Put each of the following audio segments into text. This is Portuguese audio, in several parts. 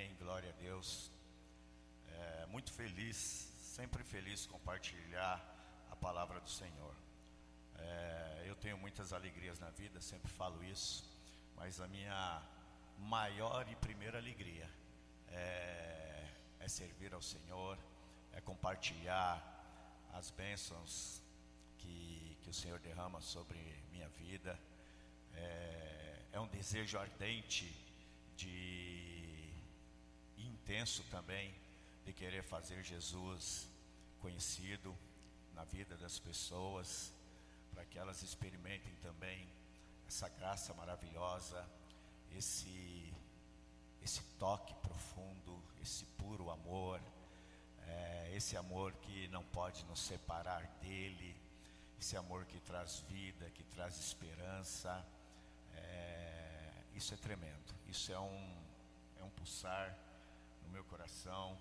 Amém, glória a Deus. Muito feliz, sempre feliz compartilhar a palavra do Senhor. Eu tenho muitas alegrias na vida, sempre falo isso, mas a minha maior e primeira alegria é servir ao Senhor, é compartilhar as bênçãos que o Senhor derrama sobre minha vida. É um desejo ardente e intenso também de querer fazer Jesus conhecido na vida das pessoas, para que elas experimentem também essa graça maravilhosa, esse toque profundo, esse puro amor, esse amor que não pode nos separar dele, esse amor que traz vida, que traz esperança. Isso é tremendo, isso é um pulsar no meu coração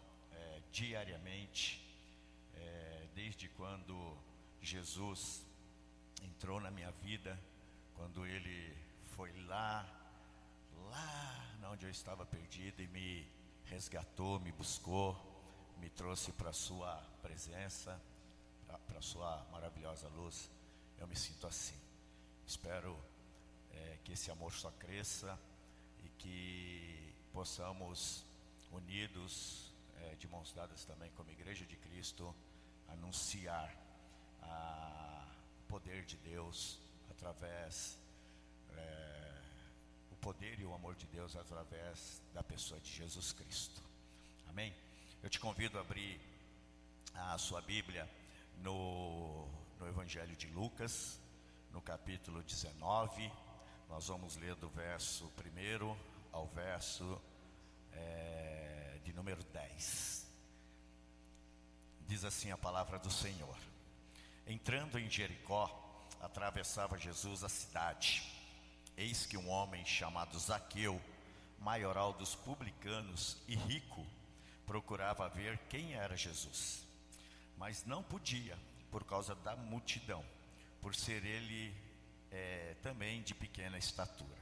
diariamente, desde quando Jesus entrou na minha vida, quando ele foi lá onde eu estava perdido e me resgatou, me buscou, me trouxe para a sua presença, para a sua maravilhosa luz. Eu me sinto assim. Espero que esse amor só cresça e que possamos, unidos, de mãos dadas também como Igreja de Cristo, anunciar o poder de Deus através, o poder e o amor de Deus através da pessoa de Jesus Cristo. Amém? Eu te convido a abrir a sua Bíblia no Evangelho de Lucas, no capítulo 19. Nós vamos ler do verso 1 ao verso de número 10. Diz assim a palavra do Senhor: Entrando em Jericó, atravessava Jesus a cidade. Eis que um homem chamado Zaqueu, maioral dos publicanos e rico, procurava ver quem era Jesus, mas não podia por causa da multidão, por ser ele também de pequena estatura.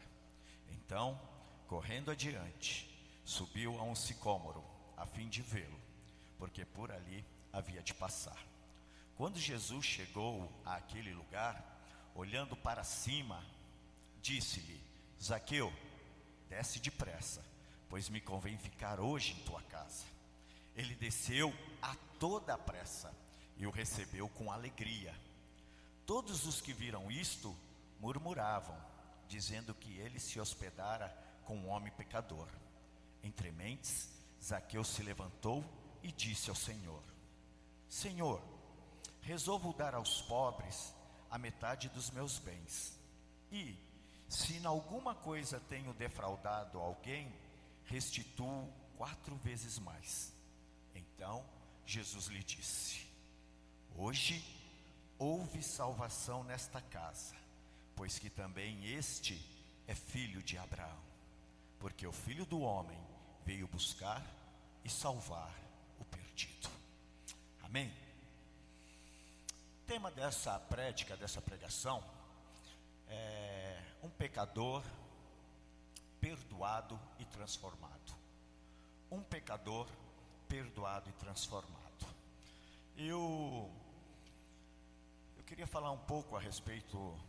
Então, correndo adiante, subiu a um sicômoro a fim de vê-lo, porque por ali havia de passar. Quando Jesus chegou àquele lugar, olhando para cima, disse-lhe: Zaqueu, desce depressa, pois me convém ficar hoje em tua casa. Ele desceu a toda a pressa e o recebeu com alegria. Todos os que viram isto murmuravam, dizendo que ele se hospedara com um homem pecador. Entre mentes, Zaqueu se levantou e disse ao Senhor: Senhor, resolvo dar aos pobres a metade dos meus bens, e, se em alguma coisa tenho defraudado alguém, restituo 4 vezes mais. Então Jesus lhe disse: Hoje houve salvação nesta casa, pois que também este é filho de Abraão, porque o Filho do Homem veio buscar e salvar o perdido. Amém? O tema dessa prédica, dessa pregação, é um pecador perdoado e transformado. Um pecador perdoado e transformado. Eu queria falar um pouco a respeito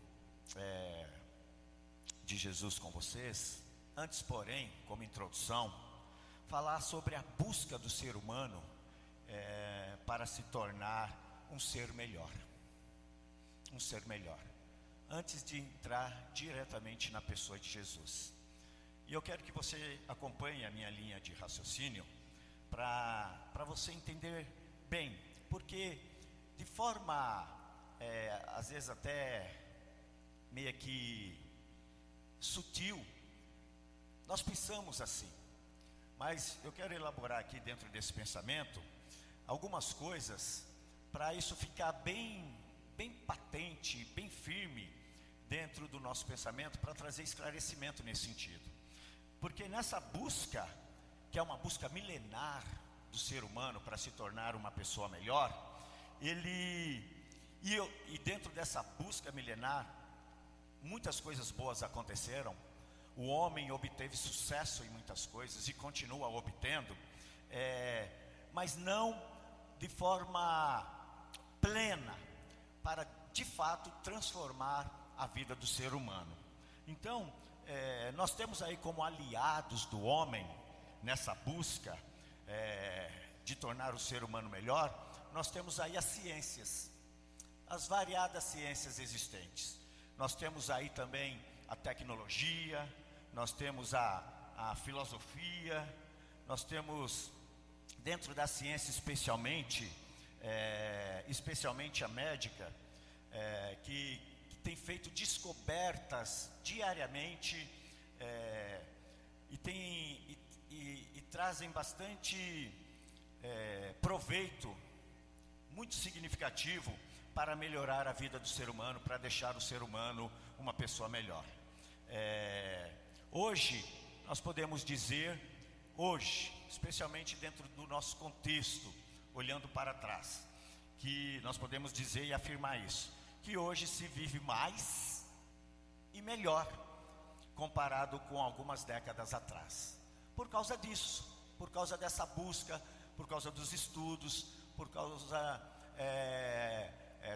de Jesus com vocês. Antes, porém, como introdução, falar sobre a busca do ser humano para se tornar um ser melhor. Um ser melhor. Antes de entrar diretamente na pessoa de Jesus. E eu quero que você acompanhe a minha linha de raciocínio para você entender bem, porque de forma, às vezes até meio que sutil, nós pensamos assim, mas eu quero elaborar aqui dentro desse pensamento algumas coisas para isso ficar bem patente, bem firme dentro do nosso pensamento, para trazer esclarecimento nesse sentido. Porque nessa busca, que é uma busca milenar do ser humano para se tornar uma pessoa melhor, e dentro dessa busca milenar, muitas coisas boas aconteceram. o homem obteve sucesso em muitas coisas e continua obtendo, mas não de forma plena, para de fato transformar a vida do ser humano. Então, nós temos aí como aliados do homem, nessa busca de tornar o ser humano melhor, nós temos aí as ciências, as variadas ciências existentes. Nós temos aí também a tecnologia, nós temos a filosofia, nós temos dentro da ciência especialmente a médica, que tem feito descobertas diariamente e trazem bastante proveito muito significativo para melhorar a vida do ser humano, para deixar o ser humano uma pessoa melhor. Hoje, nós podemos dizer, especialmente dentro do nosso contexto, olhando para trás, que nós podemos dizer e afirmar isso, que hoje se vive mais e melhor, comparado com algumas décadas atrás. Por causa disso, por causa dessa busca, por causa dos estudos, por causa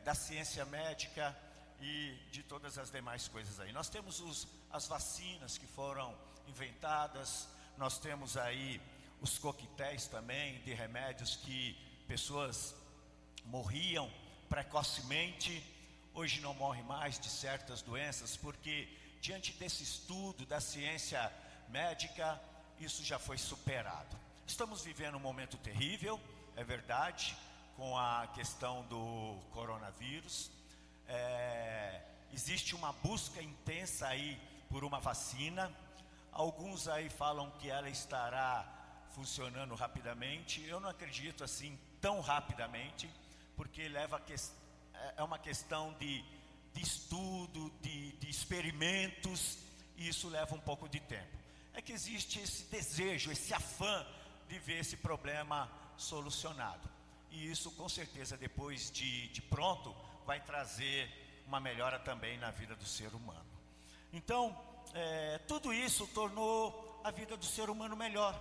da ciência médica e de todas as demais coisas aí. Nós temos as vacinas que foram inventadas, nós temos aí os coquetéis também de remédios que pessoas morriam precocemente, hoje não morrem mais de certas doenças, porque diante desse estudo da ciência médica, isso já foi superado. Estamos vivendo um momento terrível, é verdade, com a questão do coronavírus. Existe uma busca intensa aí por uma vacina. Alguns aí falam que ela estará funcionando rapidamente. Eu não acredito assim tão rapidamente, porque é uma questão de estudo, de experimentos, e isso leva um pouco de tempo. É que existe esse desejo, esse afã de ver esse problema solucionado. E isso com certeza depois de pronto vai trazer uma melhora também na vida do ser humano. Então, tudo isso tornou a vida do ser humano melhor.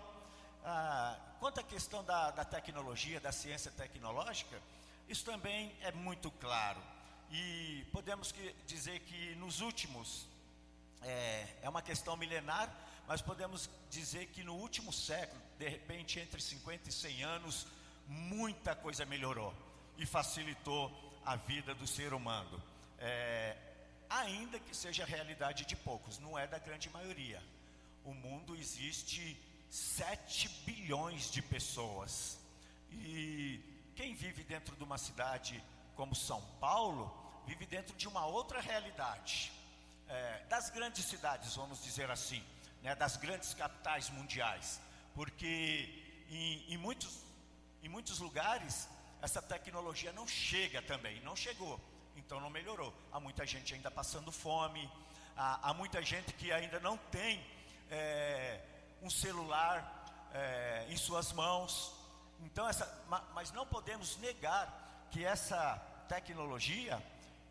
Quanto à questão da tecnologia, da ciência tecnológica, isso também é muito claro. E podemos dizer que nos últimos, é uma questão milenar, mas podemos dizer que no último século, de repente entre 50 e 100 anos, muita coisa melhorou e facilitou a vida do ser humano. Ainda que seja a realidade de poucos, não é da grande maioria. O mundo existe 7 bilhões de pessoas. E quem vive dentro de uma cidade como São Paulo, vive dentro de uma outra realidade. Das grandes cidades, vamos dizer assim, né, das grandes capitais mundiais. Porque em muitos lugares, essa tecnologia não chega também, não chegou. Então não melhorou. Há muita gente ainda passando fome, há muita gente que ainda não tem um celular em suas mãos. Então mas não podemos negar que essa tecnologia,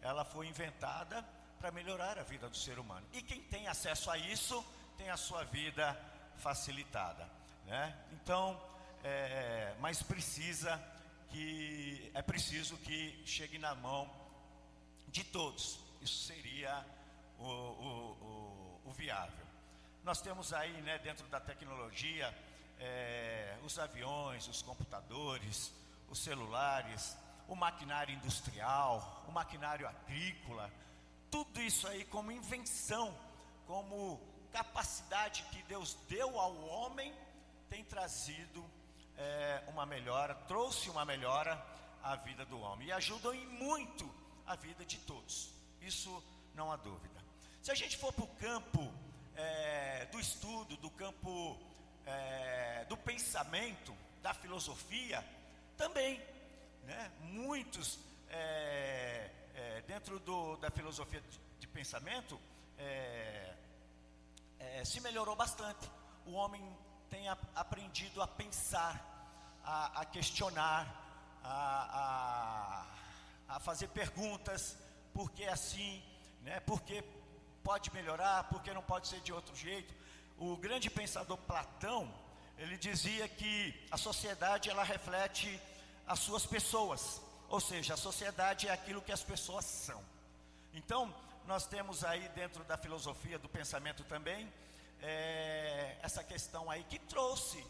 ela foi inventada para melhorar a vida do ser humano. E quem tem acesso a isso, tem a sua vida facilitada, né? Então, mas é preciso que chegue na mão de todos. Isso seria o viável. Nós temos aí, né, dentro da tecnologia, os aviões, os computadores, os celulares, o maquinário industrial, o maquinário agrícola, tudo isso aí como invenção, como capacidade que Deus deu ao homem, tem trazido uma melhora, trouxe uma melhora à vida do homem e ajudam em muito a vida de todos, isso não há dúvida. Se a gente for para o campo do estudo, do campo do pensamento, da filosofia, também, né? Muitos dentro da filosofia de pensamento se melhorou bastante. O homem tem aprendido a pensar, a questionar, a fazer perguntas, por que assim, né? Por que pode melhorar, porque não pode ser de outro jeito. O grande pensador Platão, ele dizia que a sociedade, ela reflete as suas pessoas, ou seja, a sociedade é aquilo que as pessoas são. Então, nós temos aí dentro da filosofia do pensamento também, essa questão aí que trouxe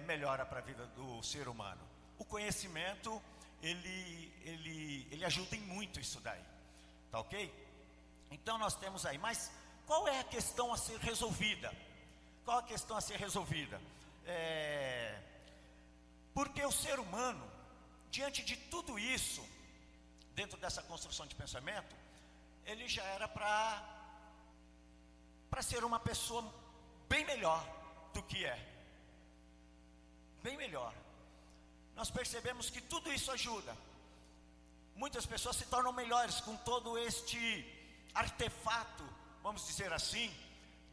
melhora para a vida do ser humano. O conhecimento, ele ajuda em muito isso daí, tá ok? Então nós temos aí, mas qual é a questão a ser resolvida? Qual a questão a ser resolvida? Porque o ser humano, diante de tudo isso, dentro dessa construção de pensamento, ele já era para ser uma pessoa bem melhor do que é. Bem melhor. Nós percebemos que tudo isso ajuda. Muitas pessoas se tornam melhores com todo este artefato, vamos dizer assim,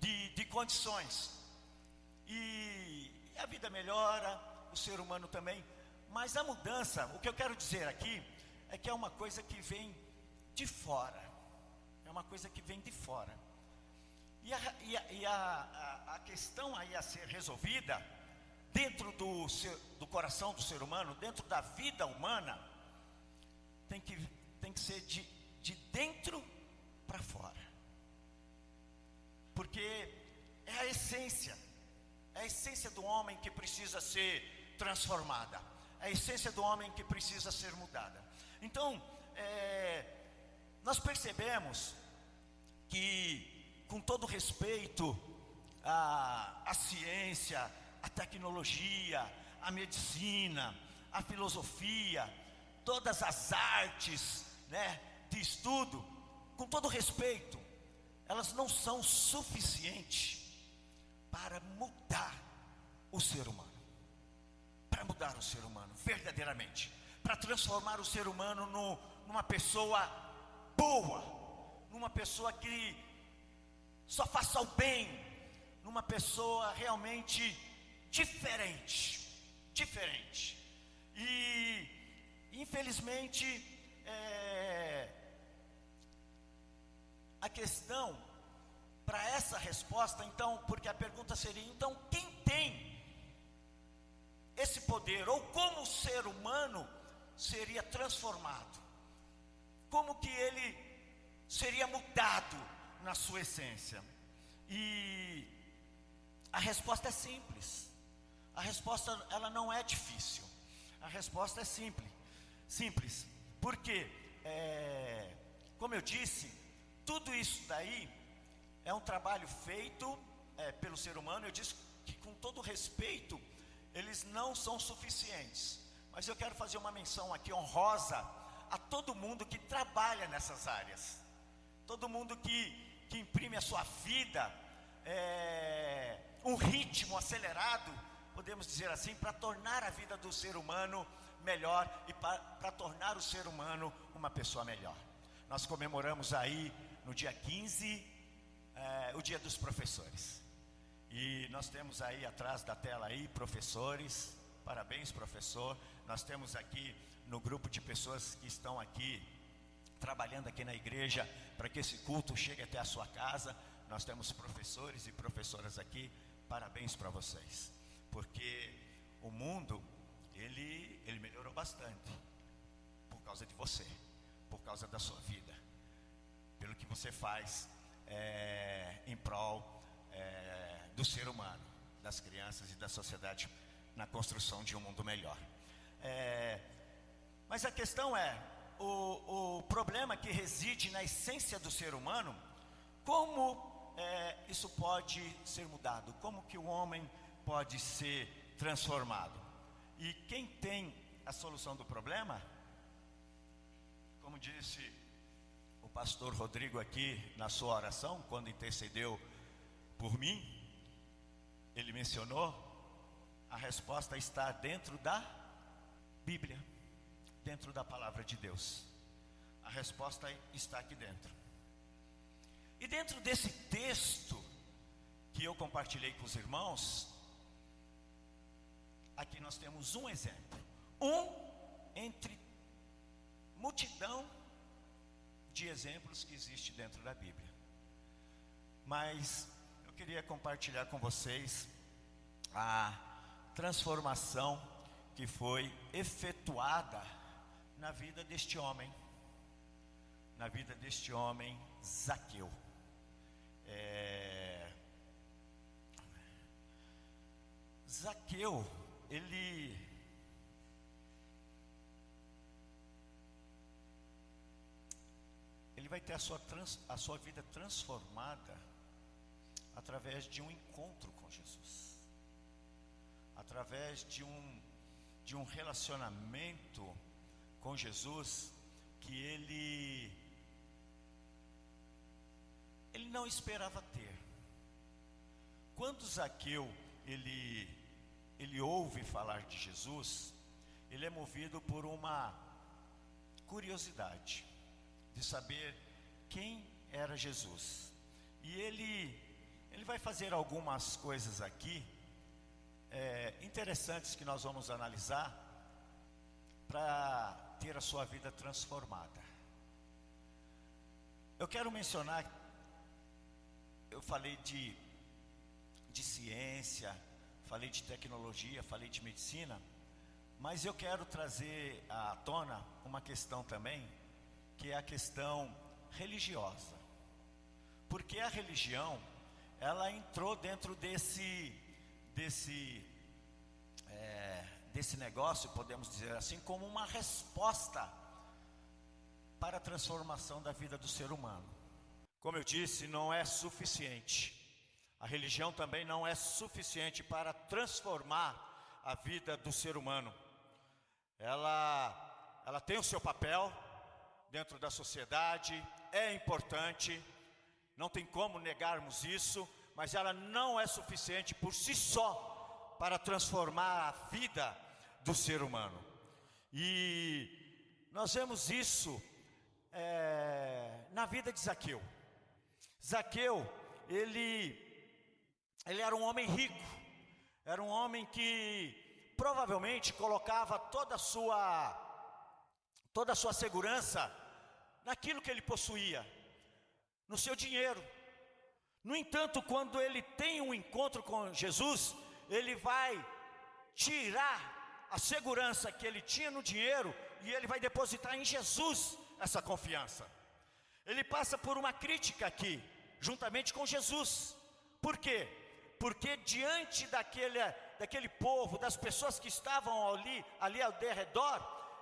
de condições. E a vida melhora, o ser humano também. Mas a mudança, o que eu quero dizer aqui, é que é uma coisa que vem de fora. É uma coisa que vem de fora. E a questão aí a ser resolvida, dentro do coração do ser humano, dentro da vida humana, tem que ser de dentro para fora. Porque é a essência do homem que precisa ser transformada, é a essência do homem que precisa ser mudada. Então, nós percebemos que, com todo respeito à ciência, à tecnologia, à medicina, à filosofia, todas as artes, né, de estudo, com todo respeito, elas não são suficientes para mudar o ser humano. Para mudar o ser humano, verdadeiramente. Para transformar o ser humano numa pessoa boa, numa pessoa que só faça o bem, numa pessoa realmente diferente. E, infelizmente, a questão para essa resposta, então, porque a pergunta seria, então, quem tem esse poder, ou como o ser humano seria transformado? Como que ele seria mudado na sua essência? E a resposta é simples. A resposta, ela não é difícil. A resposta é simples. Porque, como eu disse, tudo isso daí é um trabalho feito pelo ser humano. Eu disse que, com todo respeito, eles não são suficientes. Mas eu quero fazer uma menção aqui honrosa a todo mundo que trabalha nessas áreas. Todo mundo que imprime a sua vida um ritmo acelerado, podemos dizer assim, para tornar a vida do ser humano melhor e para tornar o ser humano uma pessoa melhor. Nós comemoramos aí no dia 15 o dia dos professores. E nós temos aí atrás da tela aí professores. Parabéns, professor. Nós temos aqui no grupo de pessoas que estão aqui trabalhando aqui na igreja para que esse culto chegue até a sua casa. Nós temos professores e professoras aqui. Parabéns para vocês, porque o mundo ele melhorou bastante por causa de você, por causa da sua vida, pelo que você faz em prol do ser humano, das crianças e da sociedade, na construção de um mundo melhor. Mas a questão é, o problema que reside na essência do ser humano, como isso pode ser mudado? Como que o homem pode ser transformado? E quem tem a solução do problema? Como disse o pastor Rodrigo aqui na sua oração, quando intercedeu por mim, ele mencionou, a resposta está dentro da Bíblia, dentro da palavra de Deus. A resposta está aqui dentro. E dentro desse texto que eu compartilhei com os irmãos, aqui nós temos um exemplo, entre multidão de exemplos que existe dentro da Bíblia. mas eu queria compartilhar com vocês a transformação que foi efetuada na vida deste homem, Zaqueu. Zaqueu, ele vai ter a sua vida transformada através de um encontro com Jesus, através de um relacionamento com Jesus que ele não esperava ter. Quando Zaqueu ele ouve falar de Jesus, ele é movido por uma curiosidade de saber quem era Jesus. E ele vai fazer algumas coisas aqui interessantes que nós vamos analisar para ter a sua vida transformada. Eu quero mencionar, eu falei de ciência, falei de tecnologia, falei de medicina, mas eu quero trazer à tona uma questão também, que é a questão religiosa. Porque a religião, ela entrou dentro desse negócio, podemos dizer assim, como uma resposta para a transformação da vida do ser humano. Como eu disse, não é suficiente. A religião também não é suficiente para transformar a vida do ser humano. Ela tem o seu papel dentro da sociedade, é importante, não tem como negarmos isso, mas ela não é suficiente por si só para transformar a vida do ser humano. E nós vemos isso na vida de Zaqueu. Zaqueu, ele era um homem rico, era um homem que provavelmente colocava toda a sua segurança naquilo que ele possuía, no seu dinheiro. No entanto, quando ele tem um encontro com Jesus, ele vai tirar a segurança que ele tinha no dinheiro e ele vai depositar em Jesus essa confiança. Ele passa por uma crítica aqui, juntamente com Jesus. Por quê? Porque diante daquele povo, das pessoas que estavam ali ao redor,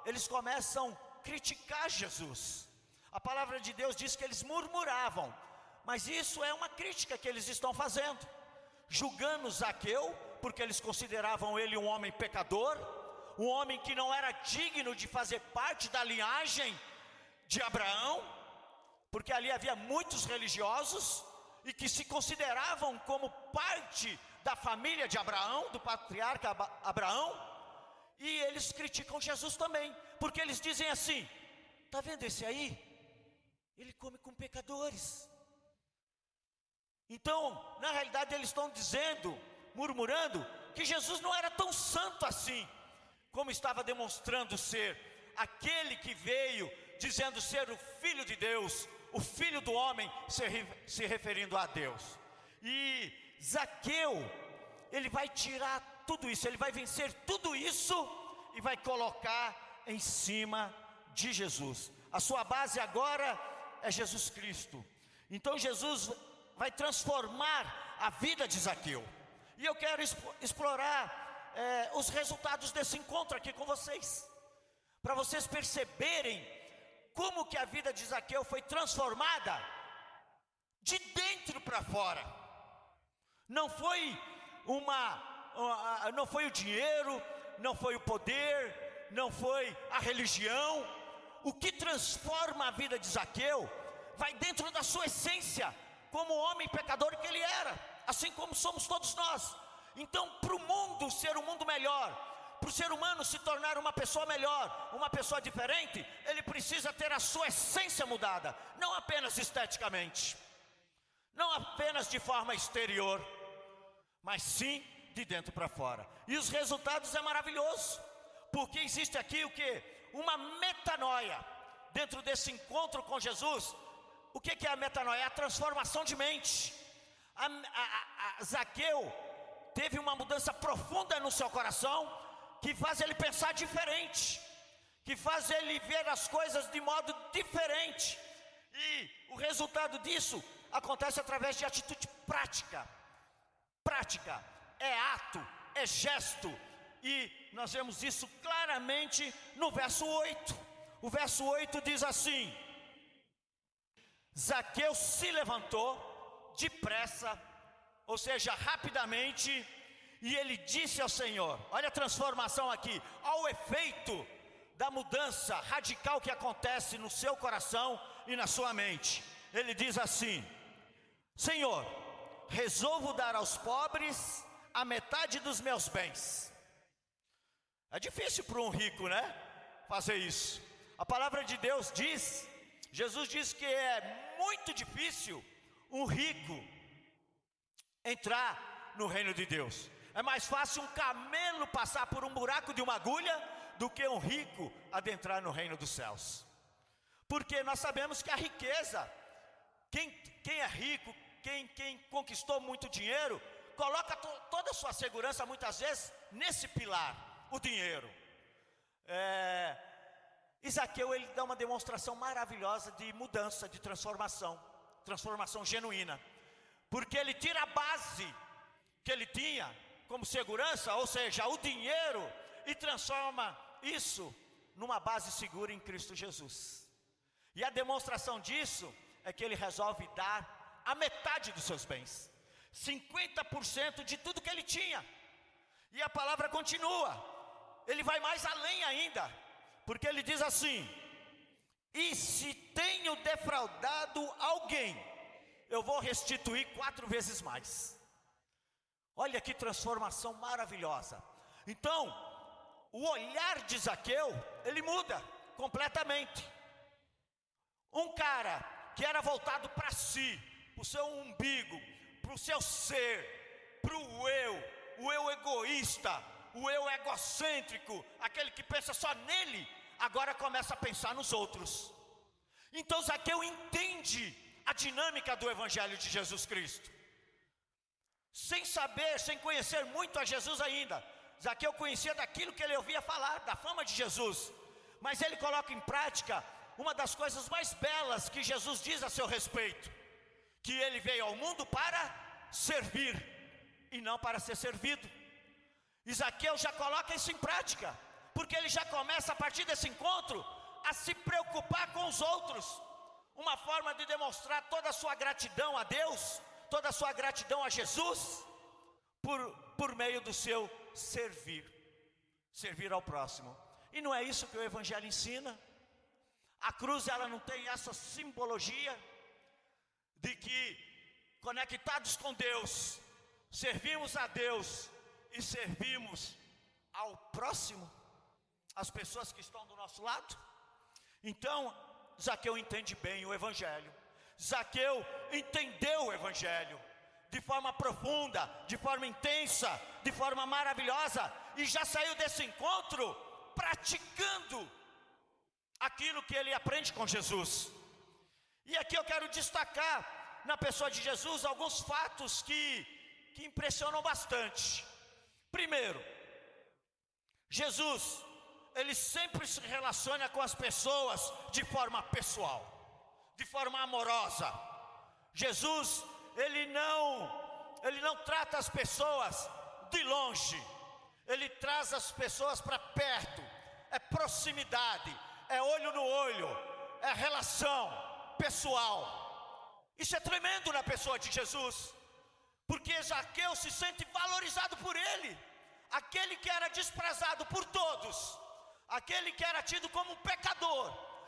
eles começam a criticar Jesus. A palavra de Deus diz que eles murmuravam, mas isso é uma crítica que eles estão fazendo, julgando Zaqueu, porque eles consideravam ele um homem pecador, um homem que não era digno de fazer parte da linhagem de Abraão, porque ali havia muitos religiosos e que se consideravam como parte da família de Abraão, do patriarca Abraão, e eles criticam Jesus também, porque eles dizem assim: está vendo esse aí? Ele come com pecadores. Então, na realidade, eles estão dizendo, murmurando, que Jesus não era tão santo assim, como estava demonstrando ser aquele que veio dizendo ser o Filho de Deus, o Filho do homem, se referindo a Deus. E Zaqueu, ele vai tirar tudo isso, ele vai vencer tudo isso e vai colocar em cima de Jesus. A sua base agora é Jesus Cristo. Então Jesus vai transformar a vida de Zaqueu. E eu quero explorar os resultados desse encontro aqui com vocês, para vocês perceberem como que a vida de Zaqueu foi transformada de dentro para fora. Não foi não foi o dinheiro, não foi o poder, não foi a religião. O que transforma a vida de Zaqueu vai dentro da sua essência, como homem pecador que ele era, assim como somos todos nós. Então, para o mundo ser um mundo melhor, para o ser humano se tornar uma pessoa melhor, uma pessoa diferente, ele precisa ter a sua essência mudada, não apenas esteticamente, não apenas de forma exterior, mas sim de dentro para fora. E os resultados é maravilhoso, porque existe aqui o que? Uma metanoia. Dentro desse encontro com Jesus, o que é a metanoia? É a transformação de mente. Zaqueu teve uma mudança profunda no seu coração, que faz ele pensar diferente, que faz ele ver as coisas de modo diferente. E o resultado disso acontece através de atitude prática. Prática é ato, é gesto. E nós vemos isso claramente no verso 8. O verso 8 diz assim: Zaqueu se levantou depressa, ou seja, rapidamente, e ele disse ao Senhor, olha a transformação aqui, ao efeito da mudança radical que acontece no seu coração e na sua mente. Ele diz assim: Senhor, resolvo dar aos pobres a metade dos meus bens. É difícil para um rico, né, fazer isso. A palavra de Deus diz, Jesus diz que é muito difícil um rico entrar no reino de Deus. É mais fácil um camelo passar por um buraco de uma agulha do que um rico adentrar no reino dos céus. Porque nós sabemos que a riqueza, quem é rico, quem conquistou muito dinheiro, coloca toda a sua segurança muitas vezes nesse pilar, o dinheiro. Zaqueu, ele dá uma demonstração maravilhosa de mudança, de transformação genuína. Porque ele tira a base que ele tinha como segurança, ou seja, o dinheiro, e transforma isso numa base segura em Cristo Jesus. E a demonstração disso é que ele resolve dar a metade dos seus bens, 50% de tudo que ele tinha. E a palavra continua, ele vai mais além ainda, porque ele diz assim: e se tenho defraudado alguém, eu vou restituir 4 vezes mais. Olha que transformação maravilhosa. Então, o olhar de Zaqueu, ele muda completamente. Um cara que era voltado para si, para o seu umbigo, para o seu ser, para o eu egoísta, o eu egocêntrico, aquele que pensa só nele, agora começa a pensar nos outros. Então Zaqueu entende a dinâmica do Evangelho de Jesus Cristo. Sem saber, sem conhecer muito a Jesus ainda, Zaqueu conhecia daquilo que ele ouvia falar, da fama de Jesus. Mas ele coloca em prática uma das coisas mais belas que Jesus diz a seu respeito: que ele veio ao mundo para servir e não para ser servido. E Zaqueu já coloca isso em prática, porque ele já começa a partir desse encontro a se preocupar com os outros. Uma forma de demonstrar toda a sua gratidão a Deus, toda a sua gratidão a Jesus, por meio do seu servir ao próximo. E não é isso que o Evangelho ensina. A cruz, ela não tem essa simbologia de que, conectados com Deus, servimos a Deus e servimos ao próximo, as pessoas que estão do nosso lado. Então, Zaqueu entende bem o Evangelho. Zaqueu entendeu o Evangelho de forma profunda, de forma intensa, de forma maravilhosa, e já saiu desse encontro praticando aquilo que ele aprende com Jesus. E aqui eu quero destacar na pessoa de Jesus alguns fatos que impressionam bastante. Primeiro, Jesus, ele sempre se relaciona com as pessoas de forma pessoal, de forma amorosa. Jesus, ele não trata as pessoas de longe, ele traz as pessoas para perto. É proximidade, é olho no olho, é relação pessoal. Isso é tremendo na pessoa de Jesus, porque Zaqueu se sente valorizado por ele. Aquele que era desprezado por todos, aquele que era tido como um pecador,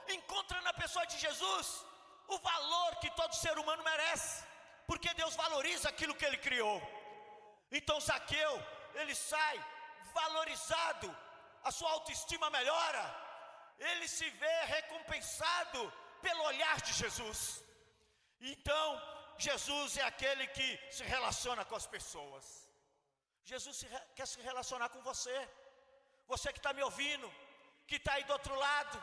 encontra na pessoa de Jesus o valor que todo ser humano merece, porque Deus valoriza aquilo que ele criou. Então Zaqueu, ele sai valorizado, a sua autoestima melhora, ele se vê recompensado pelo olhar de Jesus. Então Jesus é aquele que se relaciona com as pessoas. Jesus quer se relacionar com você, você que está me ouvindo, que está aí do outro lado.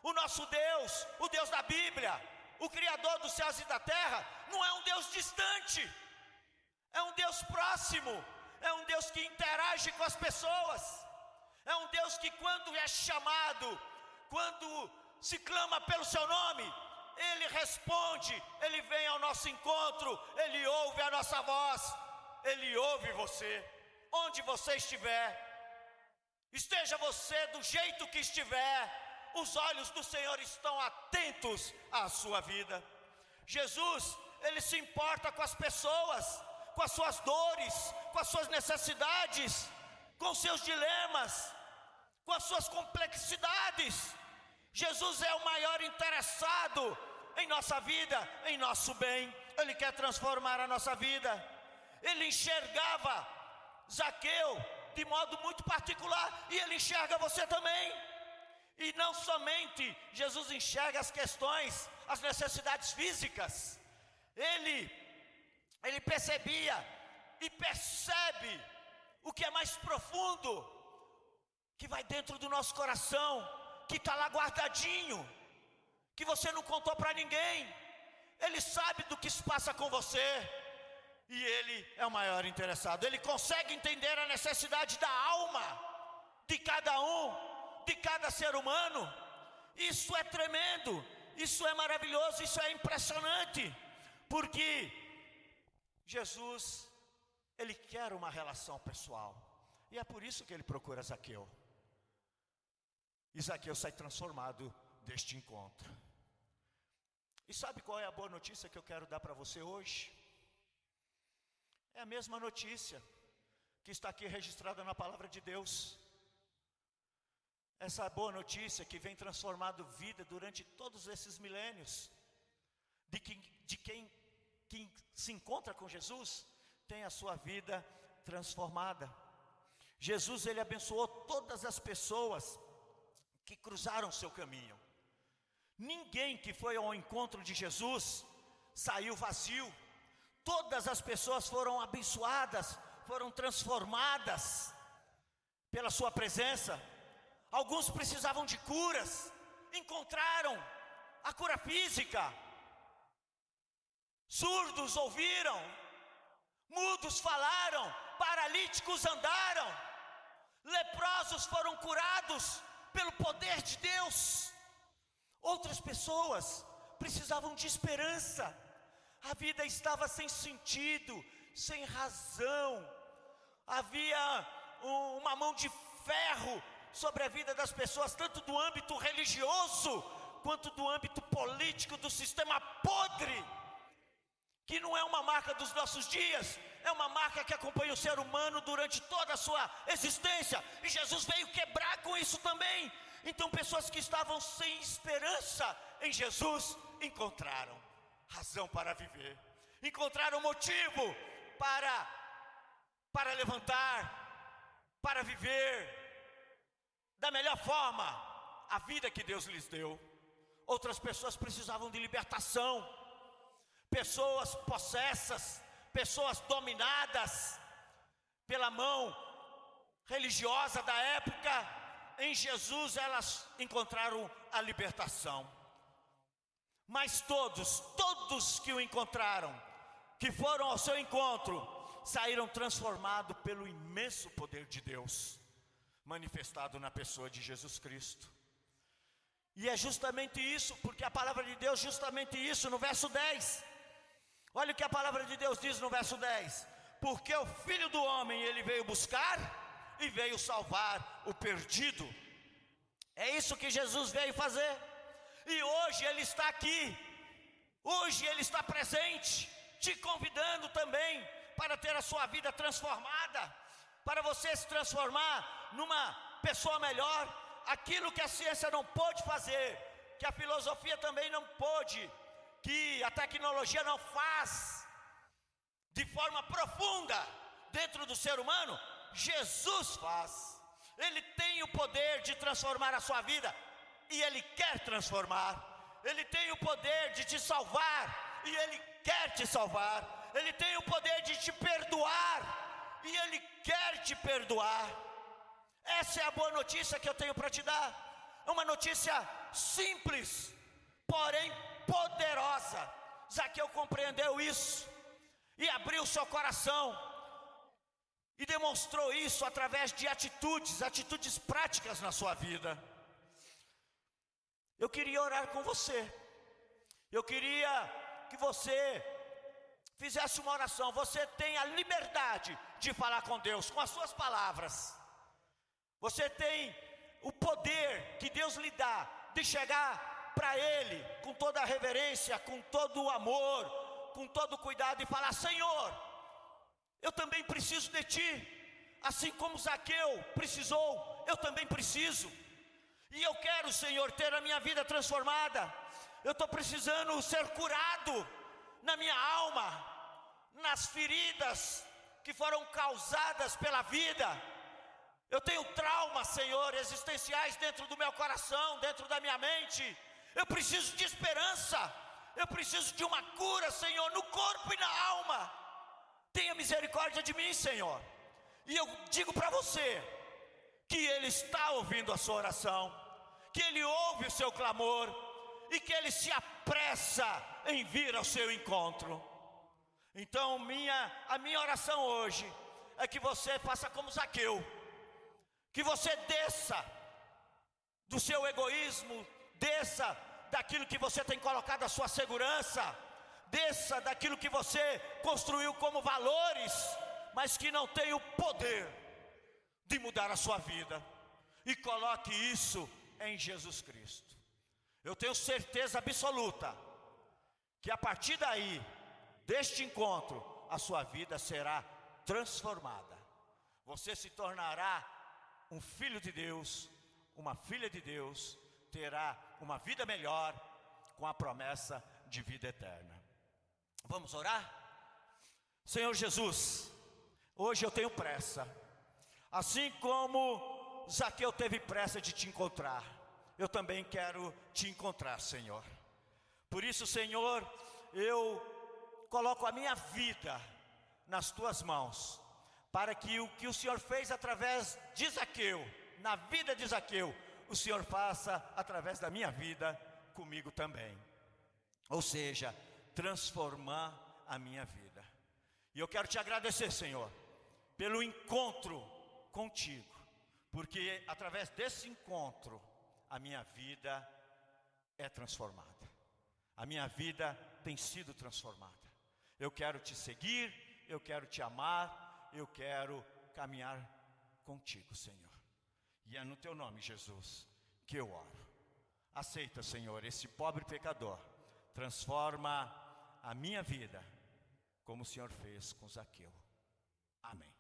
O nosso Deus, o Deus da Bíblia, o Criador dos céus e da terra, não é um Deus distante, É um Deus próximo, é um Deus que interage com as pessoas, é um Deus que quando é chamado, quando se clama pelo seu nome, Ele responde, Ele vem ao nosso encontro, Ele ouve a nossa voz, Ele ouve você, onde você estiver, esteja você do jeito que estiver, os olhos do Senhor estão atentos à sua vida. Jesus, Ele se importa com as pessoas, com as suas dores, com as suas necessidades, com os seus dilemas, com as suas complexidades. Jesus é o maior interessado em nossa vida, em nosso bem. Ele quer transformar a nossa vida. Ele enxergava Zaqueu de modo muito particular, e Ele enxerga você também. E não somente Jesus enxerga as questões, as necessidades físicas, Ele percebia e percebe o que é mais profundo, que vai dentro do nosso coração, que está lá guardadinho, que você não contou para ninguém. Ele sabe do que se passa com você, e Ele é o maior interessado. Ele consegue entender a necessidade da alma de cada um, de cada ser humano. Isso é tremendo, isso é maravilhoso, isso é impressionante, porque Jesus, Ele quer uma relação pessoal, e é por isso que Ele procura Zaqueu. E Zaqueu sai transformado deste encontro. E sabe qual é a boa notícia que eu quero dar para você hoje? É a mesma notícia que está aqui registrada na palavra de Deus. Essa boa notícia que vem transformando vida durante todos esses milênios, de quem se encontra com Jesus, tem a sua vida transformada. Jesus, Ele abençoou todas as pessoas que cruzaram seu caminho. Ninguém que foi ao encontro de Jesus saiu vazio. Todas as pessoas foram abençoadas, foram transformadas pela sua presença. Alguns precisavam de curas, encontraram a cura física. Surdos ouviram, mudos falaram, paralíticos andaram, leprosos foram curados pelo poder de Deus. Outras pessoas precisavam de esperança. A vida estava sem sentido, sem razão. Havia uma mão de ferro sobre a vida das pessoas, tanto do âmbito religioso, quanto do âmbito político, do sistema podre, que não é uma marca dos nossos dias, é uma marca que acompanha o ser humano durante toda a sua existência, e Jesus veio quebrar com isso também. Então pessoas que estavam sem esperança em Jesus, encontraram razão para viver, encontraram motivo para levantar, para viver da melhor forma a vida que Deus lhes deu. Outras pessoas precisavam de libertação, pessoas possessas, pessoas dominadas pela mão religiosa da época. Em Jesus elas encontraram a libertação. Mas todos que o encontraram, que foram ao seu encontro, saíram transformados pelo imenso poder de Deus, manifestado na pessoa de Jesus Cristo. E é justamente isso, porque a palavra de Deus, justamente isso, no verso 10. Olha o que a palavra de Deus diz no verso 10. Porque o Filho do Homem, Ele veio buscar e veio salvar o perdido. É isso que Jesus veio fazer. E hoje Ele está aqui, hoje Ele está presente, te convidando também para ter a sua vida transformada, para você se transformar numa pessoa melhor. Aquilo que a ciência não pôde fazer, que a filosofia também não pôde, que a tecnologia não faz de forma profunda dentro do ser humano, Jesus faz. Ele tem o poder de transformar a sua vida, e Ele quer transformar. Ele tem o poder de te salvar, e Ele quer te salvar. Ele tem o poder de te perdoar, e Ele quer te perdoar. Essa é a boa notícia que eu tenho para te dar. É uma notícia simples, porém poderosa. Zaqueu compreendeu isso, e abriu seu coração, e demonstrou isso através de atitudes práticas na sua vida. Eu queria orar com você. Eu queria que você fizesse uma oração. Você tem a liberdade de falar com Deus com as suas palavras. Você tem o poder que Deus lhe dá de chegar para Ele com toda a reverência, com todo o amor, com todo o cuidado e falar: Senhor, eu também preciso de Ti. Assim como Zaqueu precisou, eu também preciso. E eu quero, Senhor, ter a minha vida transformada. Eu estou precisando ser curado na minha alma, nas feridas que foram causadas pela vida. Eu tenho traumas, Senhor, existenciais dentro do meu coração, dentro da minha mente. Eu preciso de esperança. Eu preciso de uma cura, Senhor, no corpo e na alma. Tenha misericórdia de mim, Senhor. E eu digo para você que Ele está ouvindo a sua oração, que Ele ouve o seu clamor e que Ele se apressa em vir ao seu encontro. Então a minha oração hoje é que você faça como Zaqueu, que você desça do seu egoísmo, desça daquilo que você tem colocado a sua segurança, desça daquilo que você construiu como valores, mas que não tem o poder de mudar a sua vida, e coloque isso em Jesus Cristo. Eu tenho certeza absoluta que a partir daí, deste encontro, a sua vida será transformada. Você se tornará um filho de Deus, uma filha de Deus, terá uma vida melhor, com a promessa de vida eterna. Vamos orar? Senhor Jesus, hoje eu tenho pressa, assim como Zaqueu teve pressa de te encontrar, eu também quero te encontrar, Senhor. Por isso, Senhor, eu coloco a minha vida nas tuas mãos, para que o que o Senhor fez através de Zaqueu, na vida de Zaqueu, o Senhor faça através da minha vida comigo também. Ou seja, transformar a minha vida. E eu quero te agradecer, Senhor, pelo encontro contigo, porque através desse encontro a minha vida é transformada. A minha vida tem sido transformada. Eu quero te seguir, eu quero te amar, eu quero caminhar contigo, Senhor. E é no teu nome, Jesus, que eu oro. Aceita, Senhor, esse pobre pecador. Transforma a minha vida, como o Senhor fez com Zaqueu. Amém.